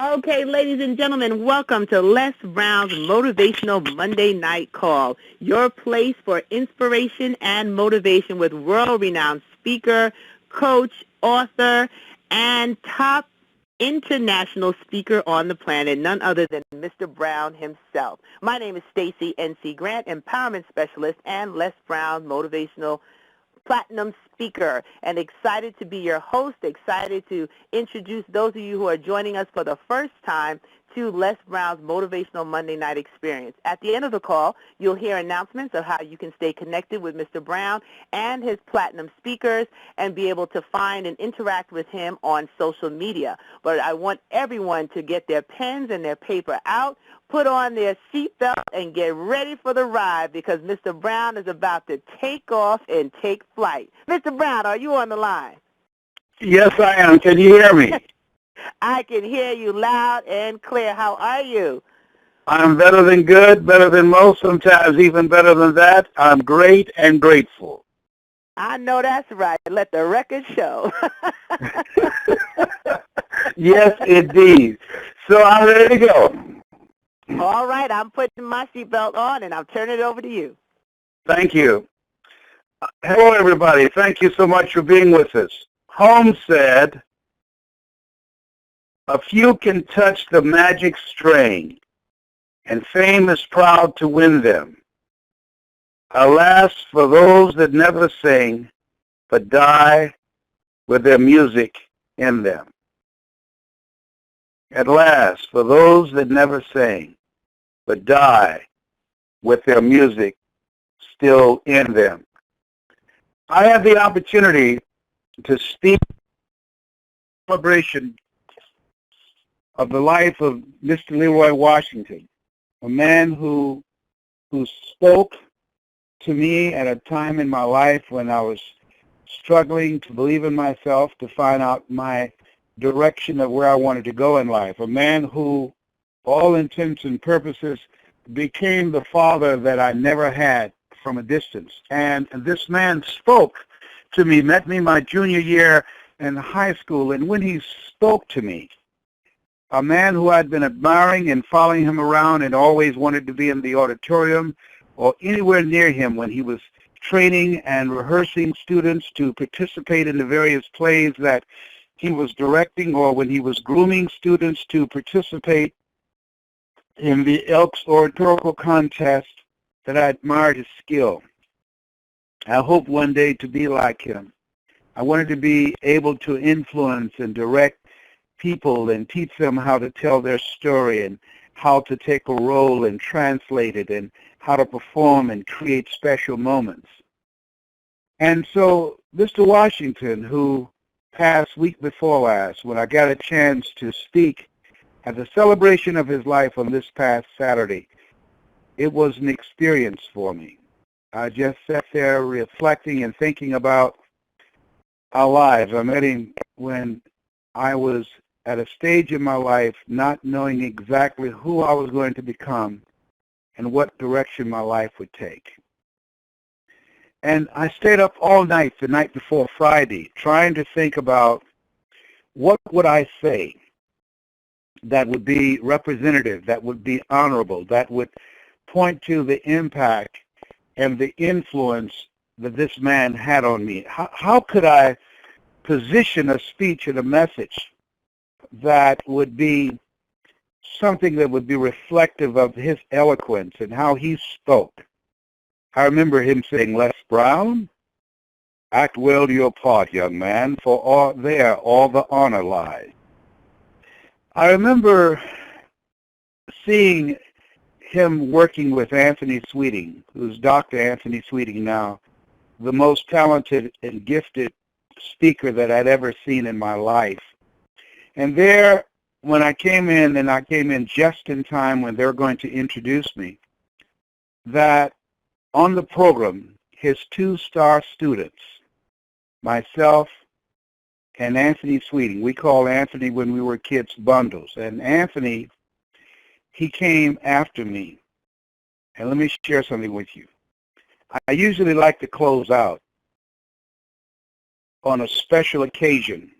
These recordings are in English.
Okay, ladies and gentlemen, welcome to Les Brown's Motivational Monday Night Call, your place for inspiration and motivation with world-renowned speaker, coach, author, and top international speaker on the planet, none other than Mr. Brown himself. My name is Stacy N.C. Grant, Empowerment Specialist and Les Brown Motivational Platinum speaker, and excited to be your host, excited to introduce those of you who are joining us for the first time to Les Brown's Motivational Monday Night Experience. At the end of the call, you'll hear announcements of how you can stay connected with Mr. Brown and his platinum speakers and be able to find and interact with him on social media. But I want everyone to get their pens and their paper out, put on their seatbelt, and get ready for the ride because Mr. Brown is about to take off and take flight. Mr. Brown, are you on the line? Yes, I am. Can you hear me? I can hear you loud and clear. How are you? I'm better than good, better than most, sometimes even better than that. I'm great and grateful. I know that's right. Let the record show. Yes, indeed. So I'm ready to go. All right, I'm putting my seatbelt on, and I'll turn it over to you. Thank you. Hello, everybody. Thank you so much for being with us. Holmes said, "A few can touch the magic string, and fame is proud to win them. Alas, for those that never sing, but die with their music in them." At last, for those that never sing, but die with their music still in them. I had the opportunity to speak celebration of the life of Mr. Leroy Washington, a man who spoke to me at a time in my life when I was struggling to believe in myself, to find out my direction of where I wanted to go in life. A man who, for all intents and purposes, became the father that I never had from a distance. And this man spoke to me, met me my junior year in high school, and when he spoke to me, a man who I'd been admiring and following him around and always wanted to be in the auditorium or anywhere near him when he was training and rehearsing students to participate in the various plays that he was directing, or when he was grooming students to participate in the Elks oratorical contest, that I admired his skill. I hope one day to be like him. I wanted to be able to influence and direct people and teach them how to tell their story and how to take a role and translate it and how to perform and create special moments. And so Mr. Washington, who passed week before last, when I got a chance to speak at the celebration of his life on this past Saturday, it was an experience for me. I just sat there reflecting and thinking about our lives. I met him when I was at a stage in my life not knowing exactly who I was going to become and what direction my life would take. And I stayed up all night the night before Friday trying to think about what would I say that would be representative, that would be honorable, that would point to the impact and the influence that this man had on me. How could I position a speech and a message that would be something that would be reflective of his eloquence and how he spoke? I remember him saying, "Les Brown, act well your part, young man, for all the honor lies." I remember seeing him working with Anthony Sweeting, who's Dr. Anthony Sweeting now, the most talented and gifted speaker that I'd ever seen in my life. And there, when I came in, and I came in just in time when they were going to introduce me, that on the program, his two star students, myself and Anthony Sweeting, we called Anthony when we were kids Bundles, and Anthony, he came after me. And let me share something with you. I usually like to close out on a special occasion.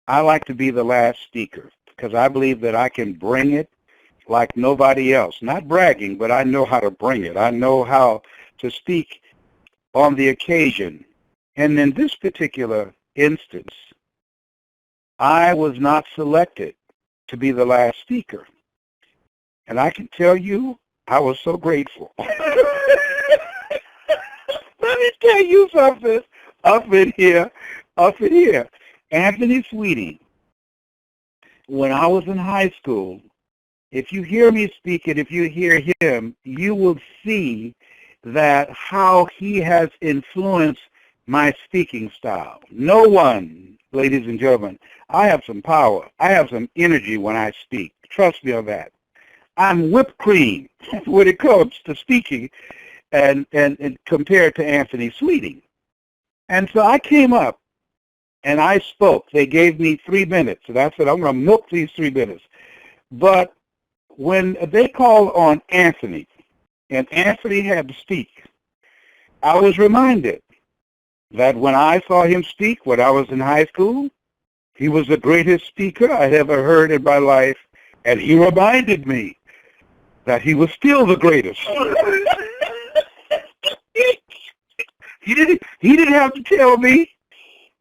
I like to be the last speaker. because I believe that I can bring it like nobody else. Not bragging, but I know how to bring it. I know how to speak on the occasion. And in this particular instance, I was not selected to be the last speaker. And I can tell you, I was so grateful. Let me tell you something up in here. Anthony Sweeting, when I was in high school, if you hear me speak and if you hear him, you will see that how he has influenced my speaking style. No one, ladies and gentlemen, I have some power. I have some energy when I speak. Trust me on that. I'm whipped cream when it comes to speaking and compared to Anthony Sweeting. And so I came up and I spoke. They gave me 3 minutes, and I said, I'm going to milk these 3 minutes. But when they called on Anthony, and Anthony had to speak, I was reminded that when I saw him speak when I was in high school, he was the greatest speaker I'd ever heard in my life, and he reminded me that he was still the greatest. He didn't have to tell me,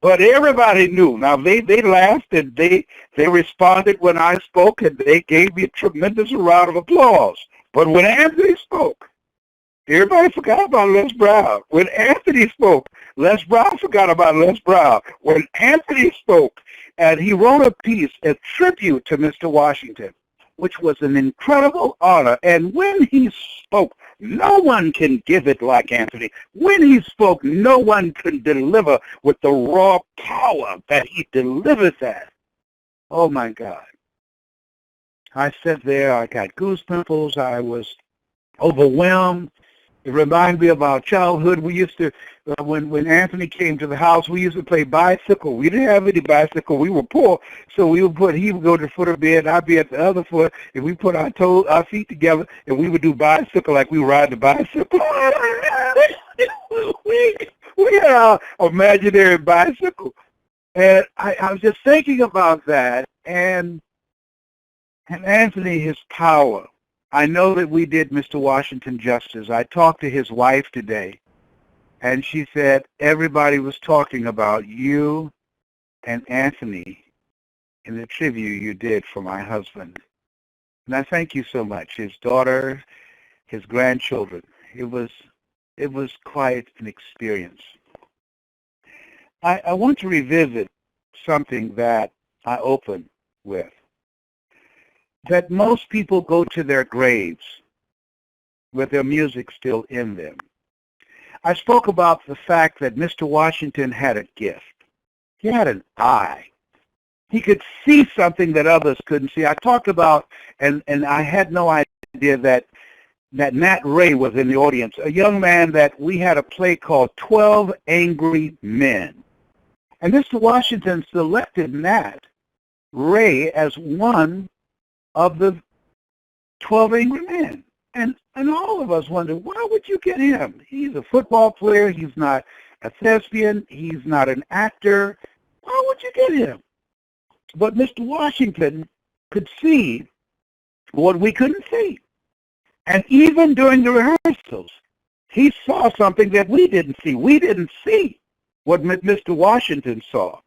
but everybody knew. Now, they laughed and they responded when I spoke, and they gave me a tremendous round of applause. But when Anthony spoke, everybody forgot about Les Brown. When Anthony spoke, Les Brown forgot about Les Brown. When Anthony spoke, and he wrote a piece, a tribute to Mr. Washington, which was an incredible honor. And when he spoke, no one can give it like Anthony. When he spoke, no one could deliver with the raw power that he delivered that. Oh, my God. I sat there. I got goose pimples. I was overwhelmed. It reminded me of our childhood. We used to, when Anthony came to the house, we used to play bicycle. We didn't have any bicycle. We were poor, so he would go to the foot of the bed, I'd be at the other foot, and we put our feet together, and we would do bicycle like we were riding the bicycle. we had our imaginary bicycle. And I was just thinking about that, and Anthony, his power. I know that we did Mr. Washington justice. I talked to his wife today, and she said everybody was talking about you and Anthony in the tribute you did for my husband. And I thank you so much. His daughter, his grandchildren. It was quite an experience. I want to revisit something that I opened with. That most people go to their graves with their music still in them. I spoke about the fact that Mr. Washington had a gift. He had an eye. He could see something that others couldn't see. I talked about, and I had no idea that Nat Ray was in the audience, a young man that we had a play called 12 Angry Men. And Mr. Washington selected Nat Ray as one of the 12 Angry Men. And all of us wondered, why would you get him? He's a football player. He's not a thespian. He's not an actor. Why would you get him? But Mr. Washington could see what we couldn't see. And even during the rehearsals, he saw something that we didn't see. We didn't see what Mr. Washington saw.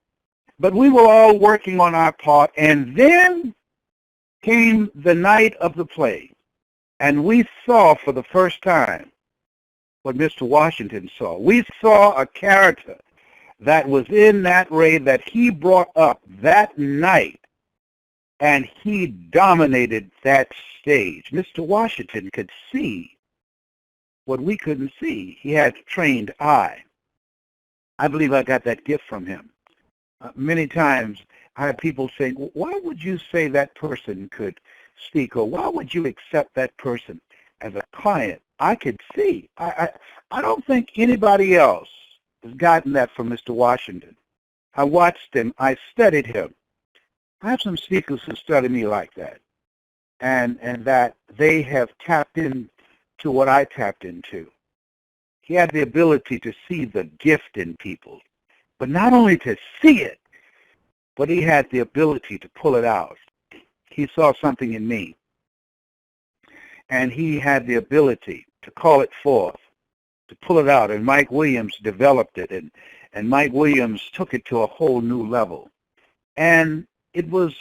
But we were all working on our part, and then came the night of the play, and we saw for the first time what Mr. Washington saw. We saw a character that was in Nat Ray that he brought up that night, and he dominated that stage. Mr. Washington could see what we couldn't see. He had a trained eye. I believe I got that gift from him. Many times I have people say, why would you say that person could speak, or why would you accept that person as a client? I could see. I don't think anybody else has gotten that from Mr. Washington. I watched him. I studied him. I have some speakers who study me like that, and that they have tapped into what I tapped into. He had the ability to see the gift in people, but not only to see it, but he had the ability to pull it out. he saw something in me. And he had the ability to call it forth, to pull it out. And Mike Williams developed it, and Mike Williams took it to a whole new level. And it was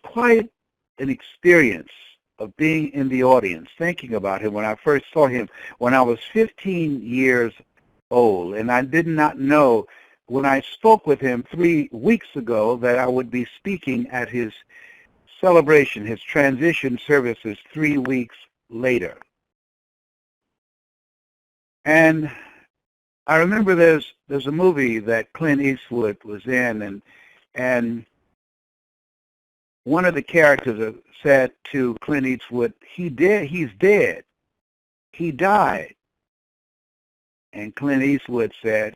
quite an experience of being in the audience, thinking about him when I first saw him when I was 15 years old. And I did not know when I spoke with him 3 weeks ago that I would be speaking at his celebration, his transition services 3 weeks later. And I remember there's a movie that Clint Eastwood was in, and one of the characters said to Clint Eastwood, he's dead. He died. And Clint Eastwood said,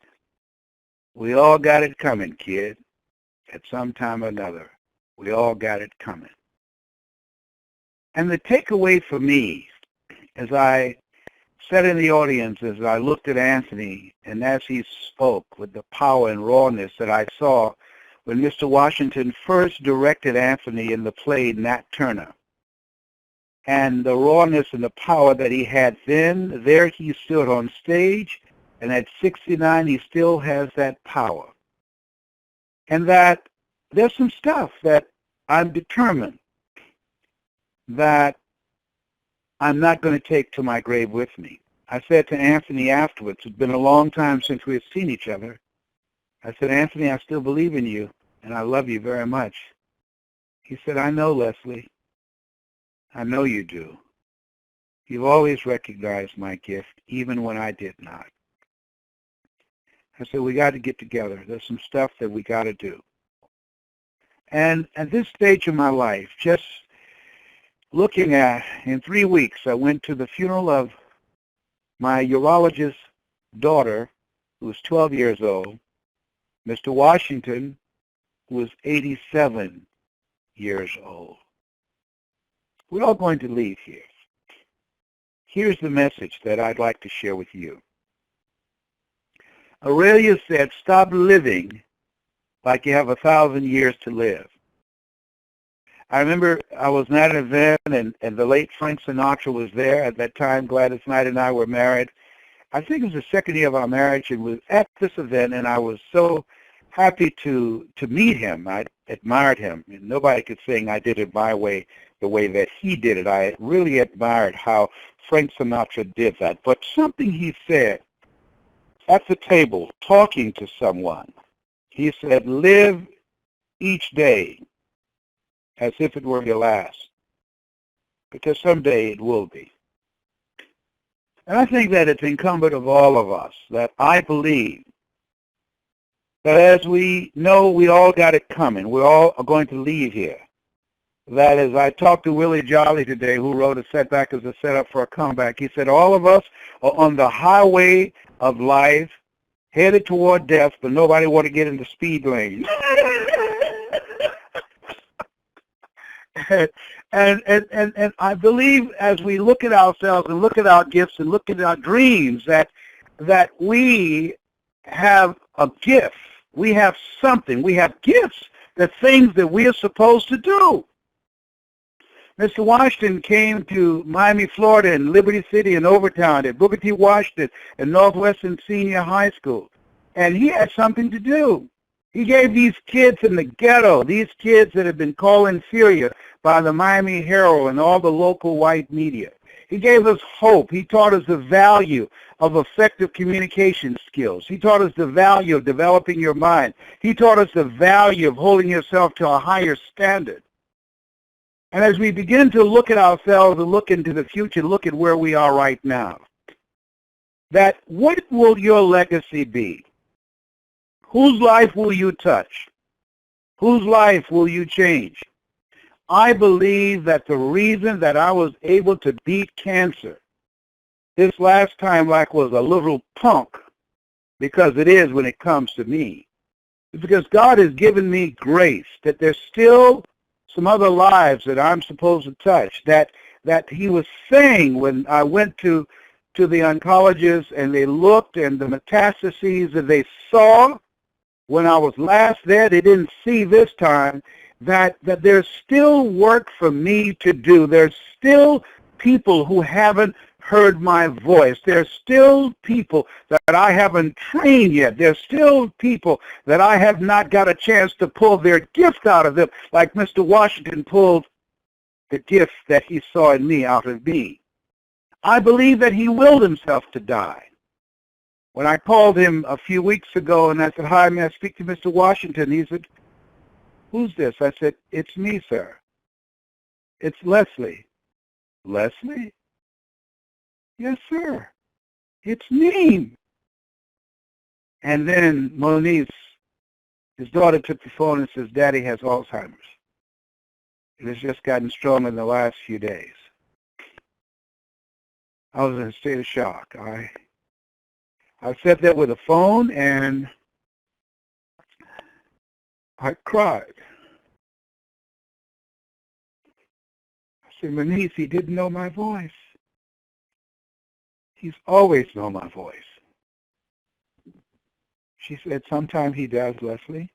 we all got it coming, kid, at some time or another. We all got it coming. And the takeaway for me, as I sat in the audience, as I looked at Anthony, and as he spoke with the power and rawness that I saw when Mr. Washington first directed Anthony in the play Nat Turner, and the rawness and the power that he had then, there he stood on stage, and at 69 he still has that power. And that there's some stuff that I'm determined that I'm not going to take to my grave with me. I said to Anthony afterwards, it's been a long time since we have seen each other. I said, Anthony, I still believe in you, and I love you very much. He said, I know, Leslie. I know you do. You've always recognized my gift, even when I did not. I said, we got to get together. There's some stuff that we got to do. And at this stage of my life, just looking at, in 3 weeks, I went to the funeral of my urologist's daughter, who was 12 years old, Mr. Washington, who was 87 years old. We're all going to leave here. Here's the message that I'd like to share with you. Aurelia said, stop living like you have 1,000 years to live. I remember I was at an event, and the late Frank Sinatra was there. At that time, Gladys Knight and I were married. I think it was the second year of our marriage, and was at this event, and I was so happy to meet him. I admired him. And nobody could sing I did it my way, the way that he did it. I really admired how Frank Sinatra did that. But something he said at the table, talking to someone, he said, live each day as if it were your last, because someday it will be. And I think that it's incumbent of all of us, that I believe that as we know we all got it coming, we all are going to leave here. That as I talked to Willie Jolly today, who wrote A Setback as a Setup for a Comeback, he said all of us are on the highway of life, headed toward death, but nobody want to get in the speed lane. And I believe as we look at ourselves and look at our gifts and look at our dreams, that we have a gift. We have something. We have gifts, the things that we are supposed to do. Mr. Washington came to Miami, Florida, and Liberty City and Overtown at Booker T. Washington and Northwestern Senior High School, and he had something to do. He gave these kids in the ghetto, these kids that had been called inferior by the Miami Herald and all the local white media, he gave us hope. He taught us the value of effective communication skills. He taught us the value of developing your mind. He taught us the value of holding yourself to a higher standard. And as we begin to look at ourselves and look into the future, look at where we are right now, that what will your legacy be? Whose life will you touch? Whose life will you change? I believe that the reason that I was able to beat cancer this last time like was a little punk, because it is when it comes to me, is because God has given me grace, that there's still some other lives that I'm supposed to touch, that he was saying when I went to the oncologist and they looked and the metastases that they saw when I was last there, they didn't see this time, that there's still work for me to do. There's still people who haven't heard my voice. There's still people that I haven't trained yet. There's still people that I have not got a chance to pull their gift out of them, like Mr. Washington pulled the gift that he saw in me out of me. I believe that he willed himself to die. When I called him a few weeks ago and I said, "Hi, may I speak to Mr. Washington?" He said, "Who's this?" I said, "It's me, sir. It's Leslie." "Leslie?" "Yes, sir. It's me." And then Moniz, his daughter, took the phone and says, "Daddy has Alzheimer's. It has just gotten stronger in the last few days." I was in a state of shock. I sat there with a phone and I cried. I said, "Moniz, he didn't know my voice. He's always known my voice." She said, "Sometimes he does, Leslie."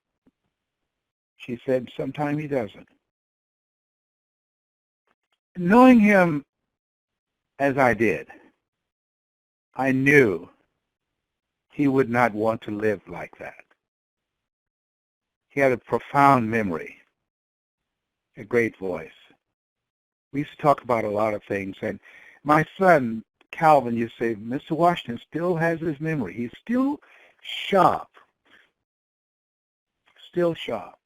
She said, "Sometimes he doesn't." Knowing him as I did, I knew he would not want to live like that. He had a profound memory, a great voice. We used to talk about a lot of things, and my son, Calvin, used to say, "Mr. Washington still has his memory. He's still sharp. Still sharp."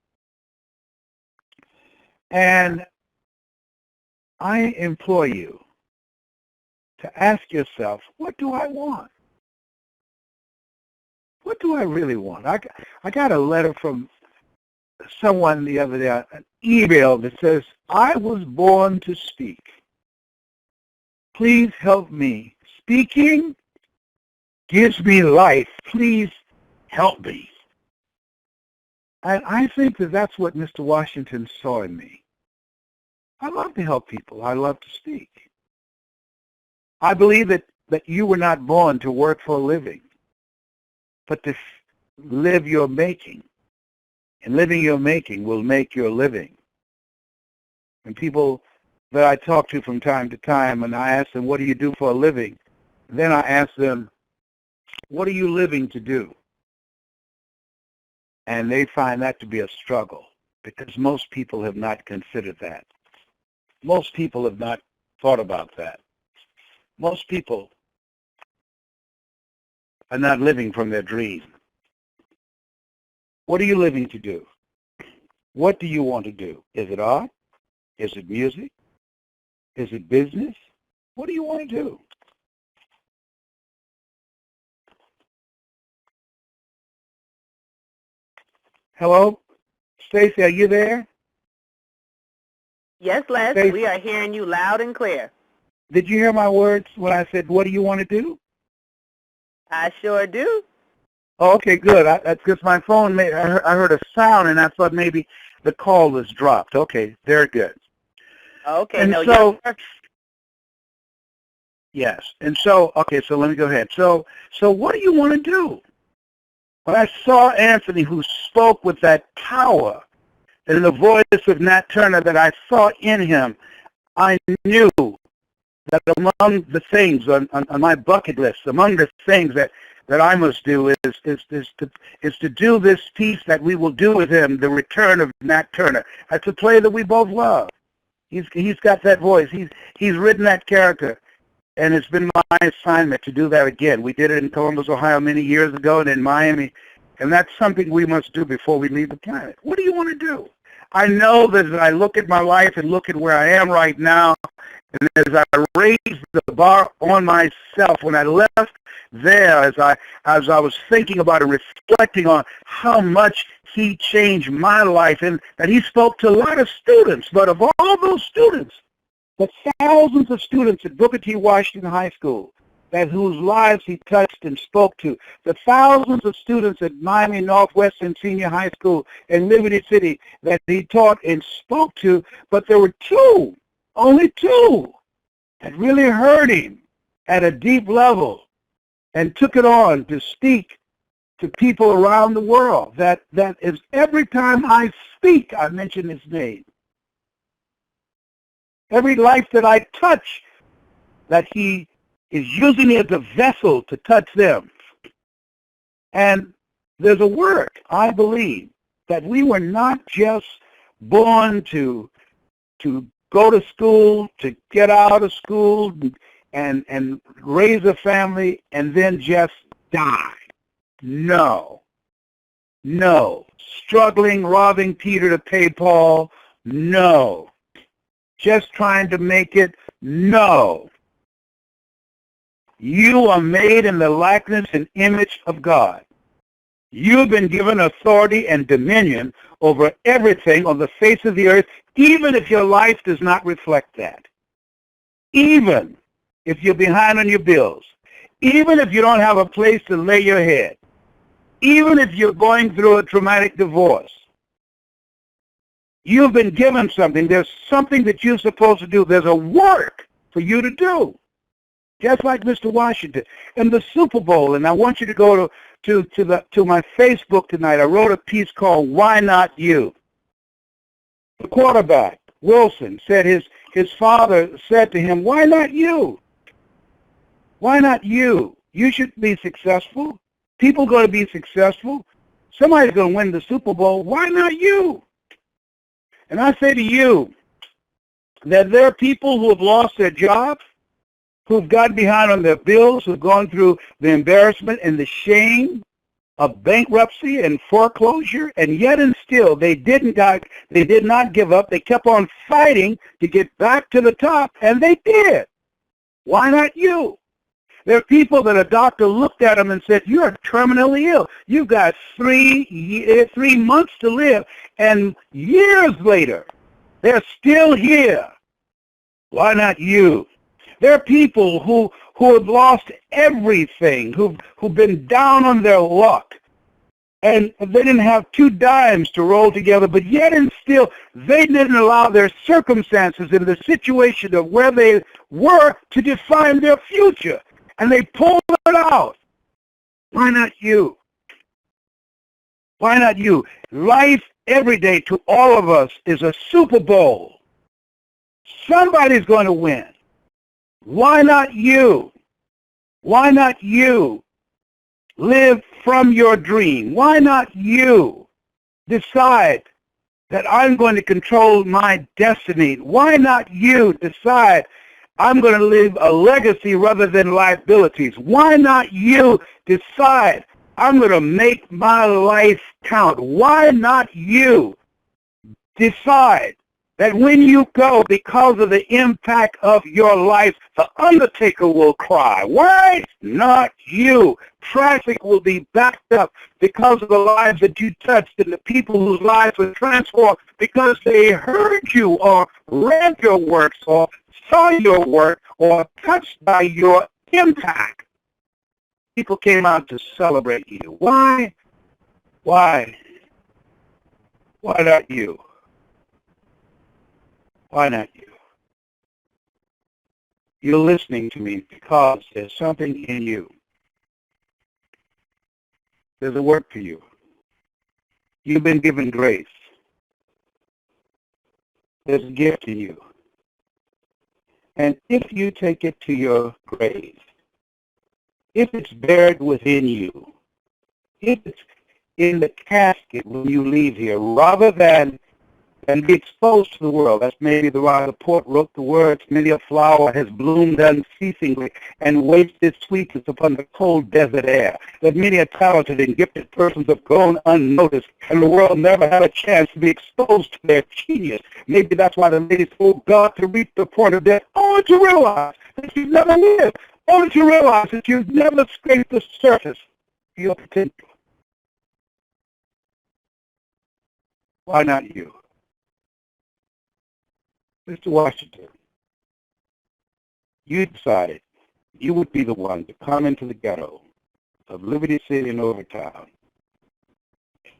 And I implore you to ask yourself, what do I want? What do I really want? I got a letter from someone the other day, an email that says, "I was born to speak. Please help me. Speaking gives me life. Please help me." And I think that that's what Mr. Washington saw in me. I love to help people. I love to speak. I believe that you were not born to work for a living, but to live your making. And living your making will make your living. And people that I talk to from time to time, and I ask them, "What do you do for a living?" Then I ask them, "What are you living to do?" And they find that to be a struggle, because most people have not considered that. Most people have not thought about that. Most people are not living from their dream. What are you living to do? What do you want to do? Is it art? Is it music? Is it business? What do you want to do? Hello? Stacy, are you there? Yes, Les, Stacy, we are hearing you loud and clear. did you hear my words when I said, "What do you want to do"? I sure do. Oh, okay, good. That's because my phone made, I heard a sound, and I thought maybe the call was dropped. Okay, very good. Okay, And no, so, you're yes. And so, okay, so let me go ahead. So what do you want to do? When I saw Anthony, who spoke with that power and the voice of Nat Turner that I saw in him, I knew that among the things on my bucket list, among the things that I must do is to do this piece that we will do with him, The Return of Nat Turner. That's a play that we both love. He's got that voice. He's written that character, and it's been my assignment to do that again. We did it in Columbus, Ohio many years ago, and in Miami, and that's something we must do before we leave the planet. What do you want to do? I know that as I look at my life and look at where I am right now, and as I raised the bar on myself, when I left there, as I was thinking about and reflecting on how much he changed my life, and that he spoke to a lot of students, but of all those students, the thousands of students at Booker T. Washington High School, whose lives he touched and spoke to, the thousands of students at Miami Northwestern Senior High School in Liberty City that he taught and spoke to, but there were two, only two, that really heard him at a deep level and took it on to speak to people around the world. That is every time I speak, I mention his name. Every life that I touch, that he is using me as a vessel to touch them. And there's a work, I believe, that we were not just born to go to school, to get out of school and raise a family and then just die. No. Struggling, robbing Peter to pay Paul. No. Just trying to make it. No. You are made in the likeness and image of God. You've been given authority and dominion over everything on the face of the earth, even if your life does not reflect that. Even if you're behind on your bills. Even if you don't have a place to lay your head. Even if you're going through a traumatic divorce. You've been given something. There's something that you're supposed to do. There's a work for you to do. Just like Mr. Washington. And the Super Bowl, and I want you to go to my Facebook tonight. I wrote a piece called Why Not You? The quarterback, Wilson, said his father said to him, why not you? Why not you? You should be successful. People are going to be successful. Somebody's going to win the Super Bowl. Why not you? And I say to you that there are people who have lost their jobs, who've gotten behind on their bills, who've gone through the embarrassment and the shame of bankruptcy and foreclosure, and yet and still they did not give up. They kept on fighting to get back to the top, and they did. Why not you? There are people that a doctor looked at them and said, you're terminally ill. You've got 3 months to live, and years later, they're still here. Why not you? There are people who have lost everything, who've been down on their luck, and they didn't have 2 dimes to roll together, but yet and still they didn't allow their circumstances and the situation of where they were to define their future, and they pulled it out. Why not you? Why not you? Life every day to all of us is a Super Bowl. Somebody's going to win. Why not you? Why not you live from your dream? Why not you decide that I'm going to control my destiny? Why not you decide I'm going to leave a legacy rather than liabilities? Why not you decide I'm going to make my life count? Why not you decide that when you go, because of the impact of your life, the undertaker will cry? Why not you? Traffic will be backed up because of the lives that you touched and the people whose lives were transformed because they heard you or read your works or saw your work or touched by your impact. People came out to celebrate you. Why? Why? Why not you? Why not you? You're listening to me because there's something in you. There's a work for you. You've been given grace. There's a gift in you. And if you take it to your grave, if it's buried within you, if it's in the casket when you leave here, rather than be exposed to the world. That's maybe the why the poet wrote the words, many a flower has bloomed unceasingly and wasted sweetness upon the cold desert air. That many a talented and gifted persons have gone unnoticed, and the world never had a chance to be exposed to their genius. Maybe that's why the ladies told God to reach the point of death, only to realize that you've never lived, only to realize that you've never scraped the surface of your potential. Why not you? Mr. Washington, you decided you would be the one to come into the ghetto of Liberty City and Overtown,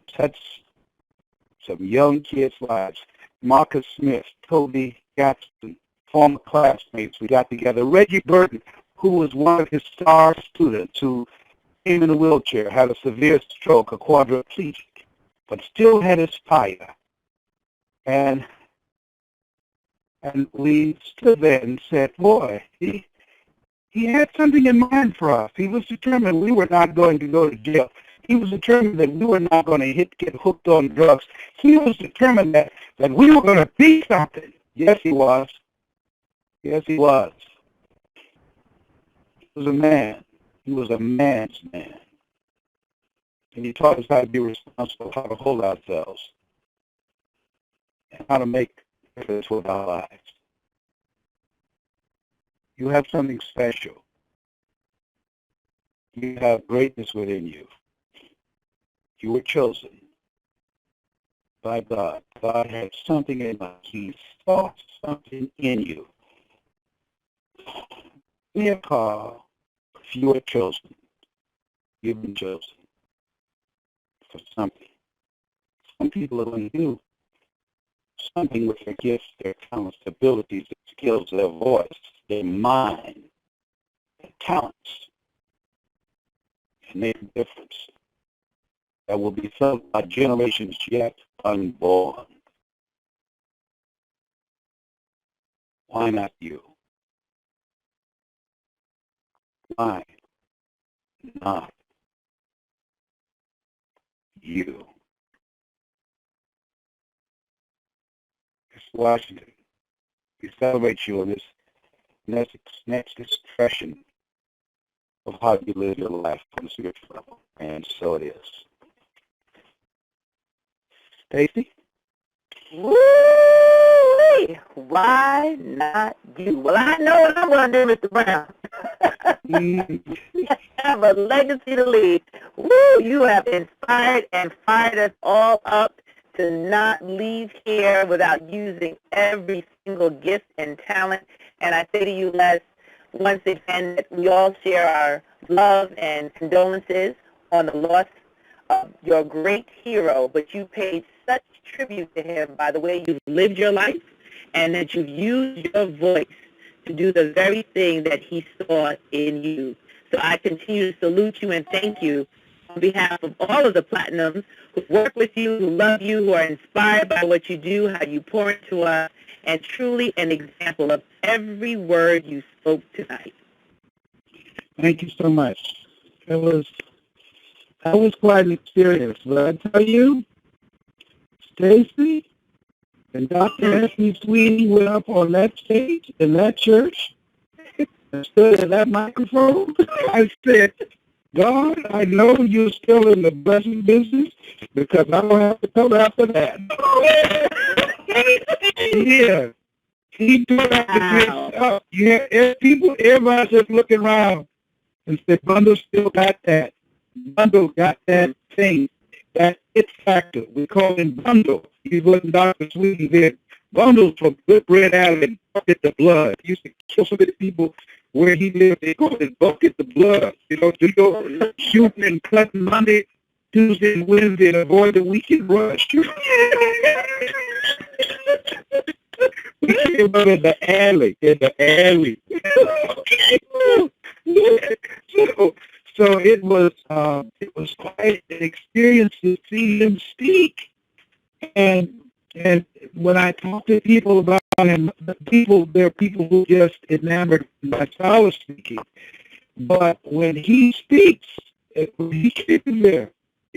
touch some young kids' lives. Marcus Smith, Toby Gadsden, former classmates, we got together. Reggie Burton, who was one of his star students, who came in a wheelchair, had a severe stroke, a quadriplegic, but still had his fire. And we stood there and said, boy, he had something in mind for us. He was determined we were not going to go to jail. He was determined that we were not going to get hooked on drugs. He was determined that we were going to be something. Yes, he was. Yes, he was. He was a man. He was a man's man. And he taught us how to be responsible, how to hold ourselves, and how to make difference with our lives. You have something special. You have greatness within you. You were chosen by God. God had something in mind. He saw something in you. Be a call if you were chosen. You've been chosen for something. Some people are going to do something with their gifts, their talents, their abilities, their skills, their voice, their mind, their talents, and make a difference that will be felt by generations yet unborn. Why not you? Why not you? Mr. Washington, we celebrate you on this next expression of how you live your life on the spiritual level, and so it is. Stacy? Woo! Why not you? Well, I know what I'm going to do, Mr. Brown. I have a legacy to leave. Woo! You have inspired and fired us all up to not leave here without using every single gift and talent. And I say to you, Les, once again, that we all share our love and condolences on the loss of your great hero, but you paid such tribute to him by the way you've lived your life and that you've used your voice to do the very thing that he saw in you. So I continue to salute you and thank you on behalf of all of the Platinums who work with you, who love you, who are inspired by what you do, how you pour into us, and truly an example of every word you spoke tonight. Thank you so much. That was quite an experience. But I tell you, Stacy and Dr. Anthony Sweeney went up on that stage in that church and stood at that microphone. I said, God, I know you're still in the blessing business because I don't have to come after that. Yeah. He turned out the great stuff. Yeah, everybody's just looking around and said, Bundle still got that. Bundle got that thing, that it factor. We call him Bundle. He wasn't Dr. Sweetie there. Bundle from Good Bread Alley and Bucket the Blood. He used to kill so many people where he lived. They called it Bucket the Blood. You know, do your shooting and cutting Monday, Tuesday, and Wednesday and avoid the weekend rush. We came up in the alley. So it was quite an experience to see him speak. And when I talk to people about him, there are people who just enamored by style of speaking. But when he speaks, when he came there,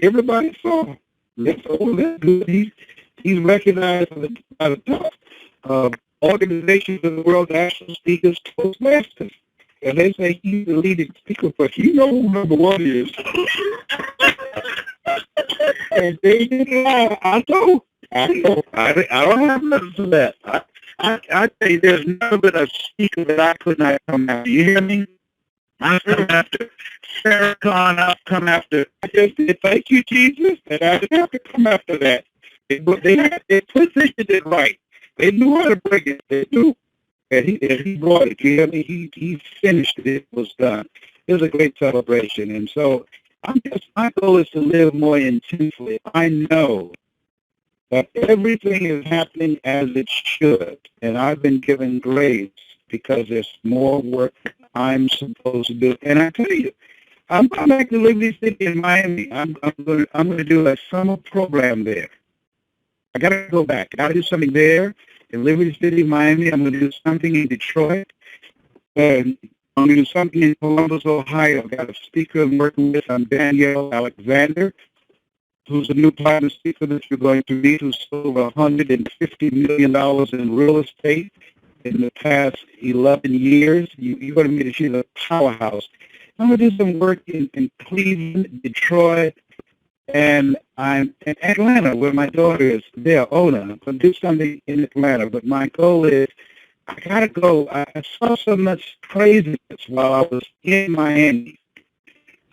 everybody saw him. That's good. He's recognized by the top organizations in the world, national speakers, Toastmasters. And they say he's the leading speaker, but you know who number one is. And they didn't lie. I know. I don't have nothing to that. I tell you, there's never been a speaker that I could not come after. You hear me? I come after Farrakhan. I come after. I just said, thank you, Jesus, and I didn't have to come after that. But they positioned it right. They knew how to bring it. They knew. And he brought it. You hear me? He finished it. It was done. It was a great celebration. And so my goal is to live more intensely. I know that everything is happening as it should. And I've been given grace because there's more work I'm supposed to do. And I tell you, I'm going back to Liberty City in Miami. I'm going to do a summer program there. I got to go back. I got to do something there in Liberty City, Miami. I'm going to do something in Detroit. And I'm going to do something in Columbus, Ohio. I've got a speaker I'm working with. I'm Danielle Alexander, who's a new partner speaker that you're going to meet, who's sold $150 million in real estate in the past 11 years. You're going to meet her. She's a powerhouse. I'm going to do some work in Cleveland, Detroit, and I'm in Atlanta, where my daughter is, their owner. I'm going to do something in Atlanta, but my goal is I got to go. I saw so much craziness while I was in Miami.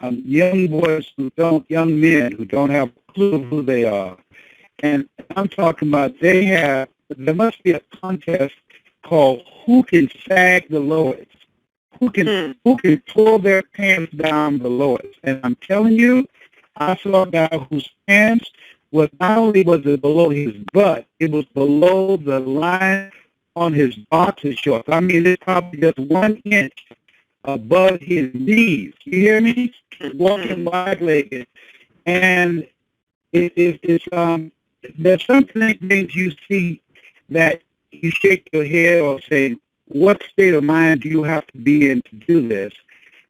Young men who don't have a clue who they are. And I'm talking about there must be a contest called Who Can Sag the Lowest. Who can pull their pants down the lowest. And I'm telling you, I saw a guy whose pants was not only was it below his butt, it was below the line on his boxer shorts. I mean, it's probably just 1 inch above his knees. You hear me? Walking wide-legged. And there's some things you see that you shake your head or say, what state of mind do you have to be in to do this?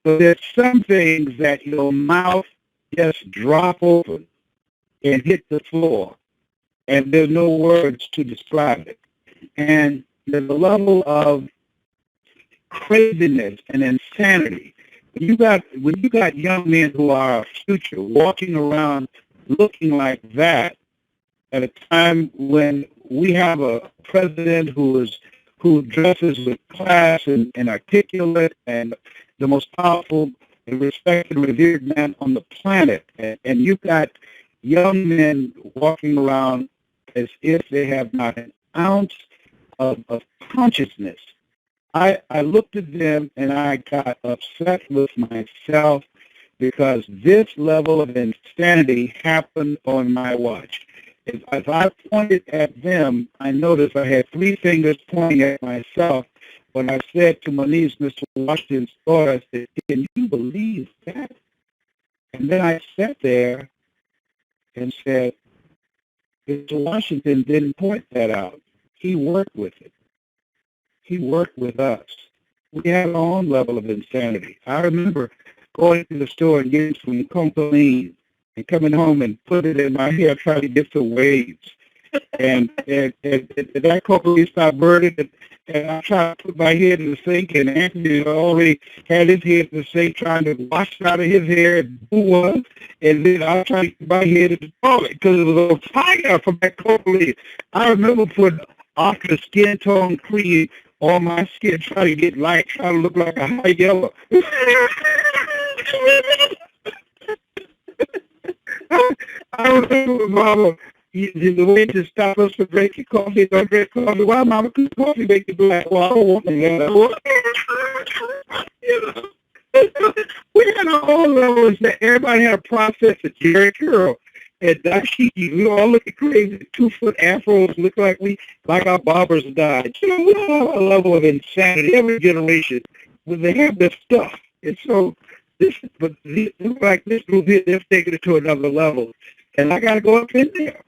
So there's some things that your mouth just drop open and hit the floor, and there's no words to describe it. And there's a level of craziness and insanity. When you got young men who are our future walking around looking like that at a time when we have a president who dresses with class and articulate and the most powerful and respected and revered man on the planet. And you've got young men walking around as if they have not an ounce of consciousness. I looked at them and I got upset with myself because this level of insanity happened on my watch. As I pointed at them, I noticed I had 3 fingers pointing at myself when I said to Moniz, Mr. Washington's daughter, I said, can you believe that? And then I sat there and said, Mr. Washington didn't point that out. He worked with it. He worked with us. We had our own level of insanity. I remember going to the store and getting some cocaine and coming home and put it in my hair, trying to get some waves. And that cocaine started burning, and I tried to put my head in the sink, and Anthony already had his head in the sink trying to wash out of his hair and who was, and then I tried to put my head in the toilet because it was on fire from that cocaine. I remember putting Oscar skin tone cream on my skin, trying to get light, trying to look like a high yellow. I remember Mama, the way to stop us from drinking coffee, don't drink coffee. Why, Mama, because coffee makes you black? Well, I don't want that. You know, we had our own levels that everybody had a process of Jerry Curl. And Dashiki, we all looking crazy, 2-foot afros, look like our barbers died. You know, we all have a level of insanity. Every generation, when they have this stuff. And so, this group here, they've taken it to another level. And I got to go up in there.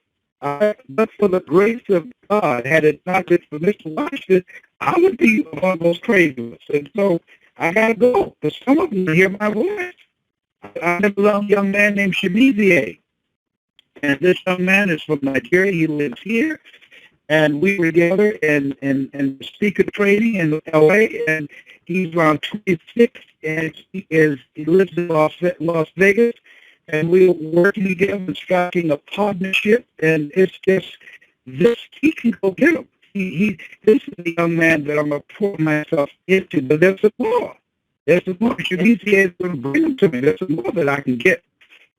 But for the grace of God, had it not been for Mr. Washington, I would be one of those crazy ones. And so, I got to go. Because some of them hear my voice. I have a young man named Shemizie. And this young man is from Nigeria. He lives here. And we were together in speaker training in L.A., and he's around 26, and he lives in Las Vegas. And we were working together and striking a partnership, and it's just this, he can go get him. This is the young man that I'm going to pour myself into, but there's a more. There's a more. Shemizie is going to bring him to me. There's a more that I can get.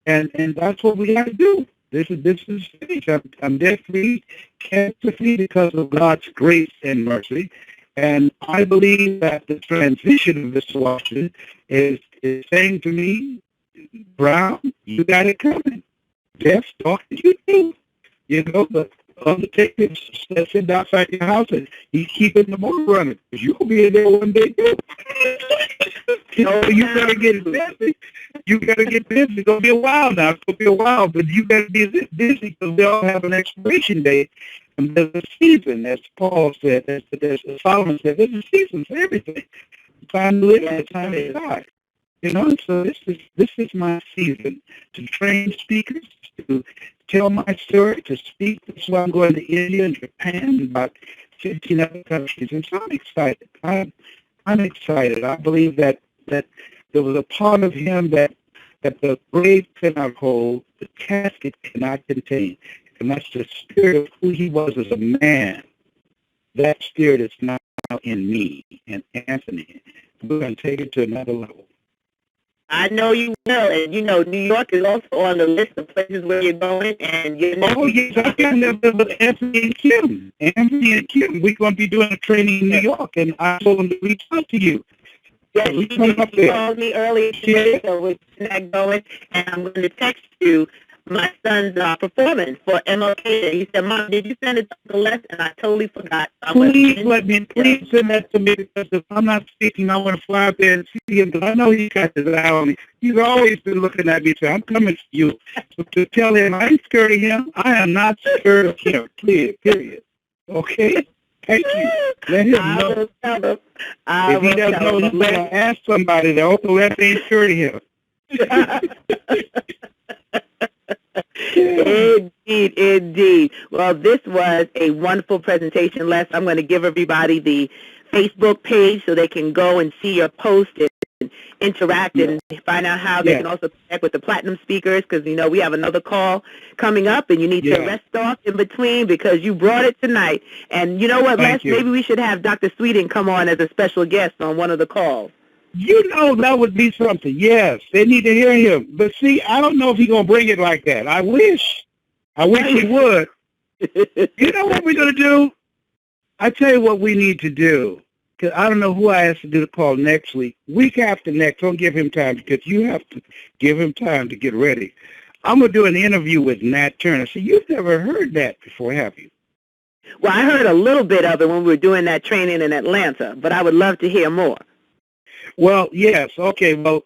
And that's what we got to do. This is finished. I'm debt-free, cancer-free because of God's grace and mercy. And I believe that the transition of Mr. Washington is saying to me, Brown, you got it coming. Death talking to you. You know, the undertaker that's sitting outside your house, and he's keeping the motor running. Because you'll be in there one day, too. You know, you better get busy. You got to get busy. It's going to be a while now. It's going to be a while, but you got to be busy because they all have an expiration date. And there's a season, as Paul said, as Solomon said, there's a season for everything. The time to live and the time to die. You know, so this is my season to train speakers, to tell my story, to speak. That's why I'm going to India and Japan, about 15 other countries. And so I'm excited. I'm excited. I believe that there was a part of him that the grave cannot hold, the casket cannot contain. And that's the spirit of who he was as a man. That spirit is now in me and Anthony. We're going to take it to another level. I know you will, and you know New York is also on the list of places where you're going, and you're not. Oh yes, I got there with Anthony and Kim. Anthony and Kim, we're going to be doing a training in New York, and I told them to reach out to you. Yes, you called me earlier today, so we're not going, and I'm going to text you my son's performance for MLK. He said, Mom, did you send it to Les? And I totally forgot. Please send that to me, because if I'm not speaking, I want to fly up there and see him, because I know he's got his eye on me. He's always been looking at me and saying, I'm coming to you. So to tell him I ain't scared of him, I am not scared of him, period. Okay? Thank you. Let him know. If he doesn't know, he's going to ask somebody that Uncle Les ain't scared of him. Indeed. Well, this was a wonderful presentation, Les. I'm going to give everybody the Facebook page so they can go and see your post and interact and find out how they can also connect with the platinum speakers, because, you know, we have another call coming up and you need to rest off in between because you brought it tonight. And you know what, Les? Maybe we should have Dr. Sweeting come on as a special guest on one of the calls. You know, that would be something. Yes, they need to hear him. But see, I don't know if he's going to bring it like that. I wish he would. You know what we're going to do? I tell you what we need to do. Because I don't know who I asked to do the call next week. Week after next, don't give him time, because you have to give him time to get ready. I'm going to do an interview with Nat Turner. See, you've never heard that before, have you? Well, I heard a little bit of it when we were doing that training in Atlanta, but I would love to hear more. Well, yes. Okay. Well,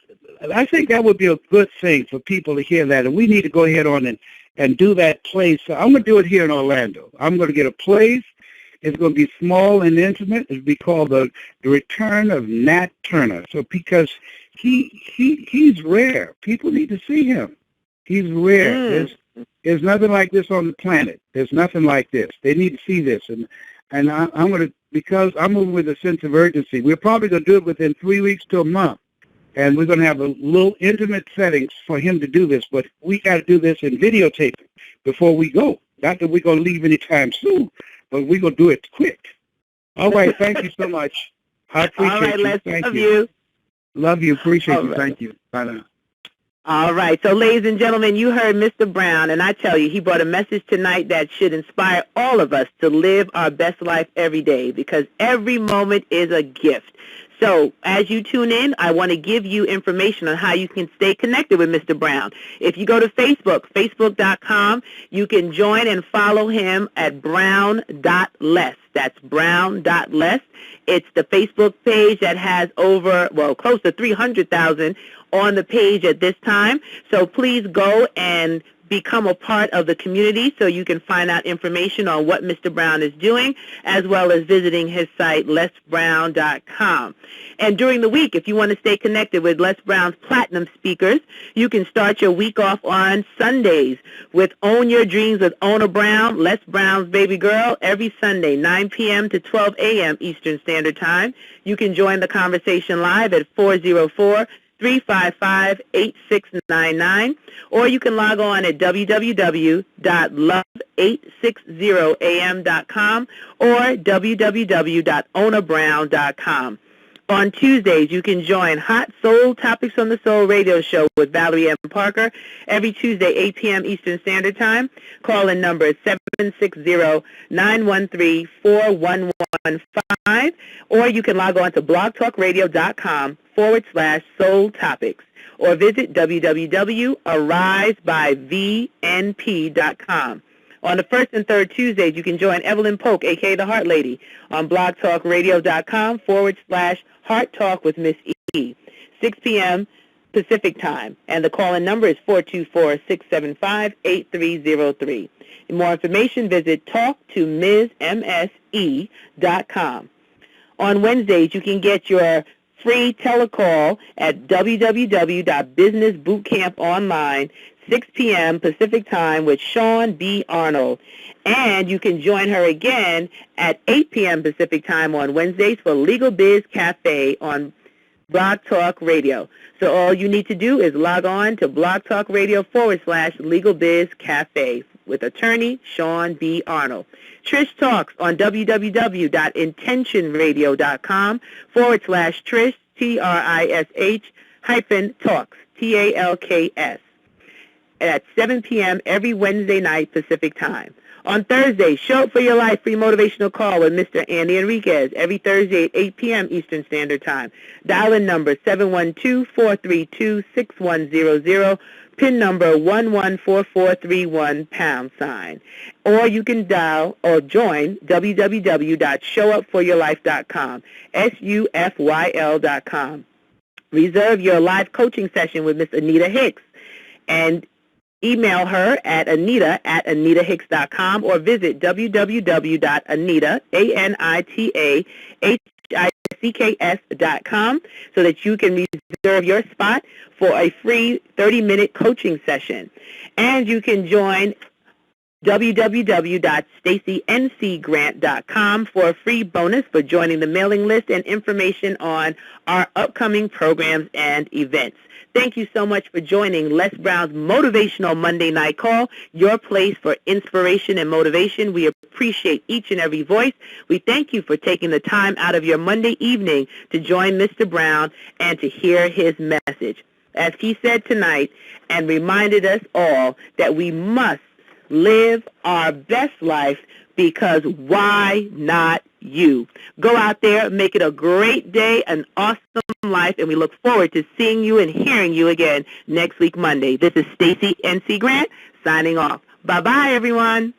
I think that would be a good thing for people to hear that. And we need to go ahead on and do that place. So I'm going to do it here in Orlando. I'm going to get a place. It's going to be small and intimate. It'll be called the Return of Nat Turner. So because he's rare. People need to see him. He's rare. There's nothing like this on the planet. There's nothing like this. They need to see this. And I'm going to, because I'm moving with a sense of urgency, we're probably going to do it within 3 weeks to a month. And we're going to have a little intimate settings for him to do this. But we got to do this in videotaping before we go. Not that we're going to leave anytime soon, but we're going to do it quick. All right. Thank you so much. I appreciate you. Thank you. Love you. Appreciate you. Thank you. Bye now. All right. So, ladies and gentlemen, you heard Mr. Brown, and I tell you, he brought a message tonight that should inspire all of us to live our best life every day, because every moment is a gift. So as you tune in, I want to give you information on how you can stay connected with Mr. Brown. If you go to Facebook, facebook.com, you can join and follow him at brown.les. That's brown.les. It's the Facebook page that has close to 300,000 on the page at this time. So please go and become a part of the community so you can find out information on what Mr. Brown is doing, as well as visiting his site, lesbrown.com. And during the week, if you want to stay connected with Les Brown's Platinum speakers, you can start your week off on Sundays with Own Your Dreams with Ona Brown, Les Brown's baby girl, every Sunday, 9 p.m. to 12 a.m. Eastern Standard Time. You can join the conversation live at 404-355-8699, or you can log on at www.love860am.com or www.onabrown.com. On Tuesdays, you can join Hot Soul Topics on the Soul radio show with Valerie M. Parker every Tuesday, 8 p.m. Eastern Standard Time. Call-in number is 760-913-4115, or you can log on to blogtalkradio.com/soul topics, or visit www.arisebyvnp.com. On the first and third Tuesdays, you can join Evelyn Polk, a.k.a. the Heart Lady, on blogtalkradio.com/Heart Talk with Miss E. 6 p.m. Pacific Time, and the call-in number is 424-675-8303. For more information, visit talktomsmse.com. On Wednesdays, you can get your free telecall at www.businessbootcamponline, 6 p.m. Pacific Time with Sean B. Arnold. And you can join her again at 8 p.m. Pacific Time on Wednesdays for Legal Biz Cafe on Blog Talk Radio. So all you need to do is log on to Blog Talk Radio /Legal Biz Cafe with attorney Sean B. Arnold. Trish Talks on www.intentionradio.com /Trish, TRISH -talks, at 7 p.m. every Wednesday night Pacific Time. On Thursday, Show Up for Your Life free motivational call with Mr. Andy Enriquez every Thursday at 8 p.m. Eastern Standard Time. Dial-in number 712-432-6100, PIN number 114431 #. Or you can dial or join www.showupforyourlife.com, SUFYL.com. Reserve your live coaching session with Miss Anita Hicks and email her at anita@anitahicks.com or visit www.anitahicks.com so that you can reserve your spot for a free 30-minute coaching session. And you can join www.stacyncgrant.com for a free bonus for joining the mailing list and information on our upcoming programs and events. Thank you so much for joining Les Brown's Motivational Monday Night Call, your place for inspiration and motivation. We appreciate each and every voice. We thank you for taking the time out of your Monday evening to join Mr. Brown and to hear his message. As he said tonight and reminded us all that we must live our best life because why not you? Go out there, make it a great day, an awesome life, and we look forward to seeing you and hearing you again next week, Monday. This is Stacy N.C. Grant signing off. Bye-bye, everyone.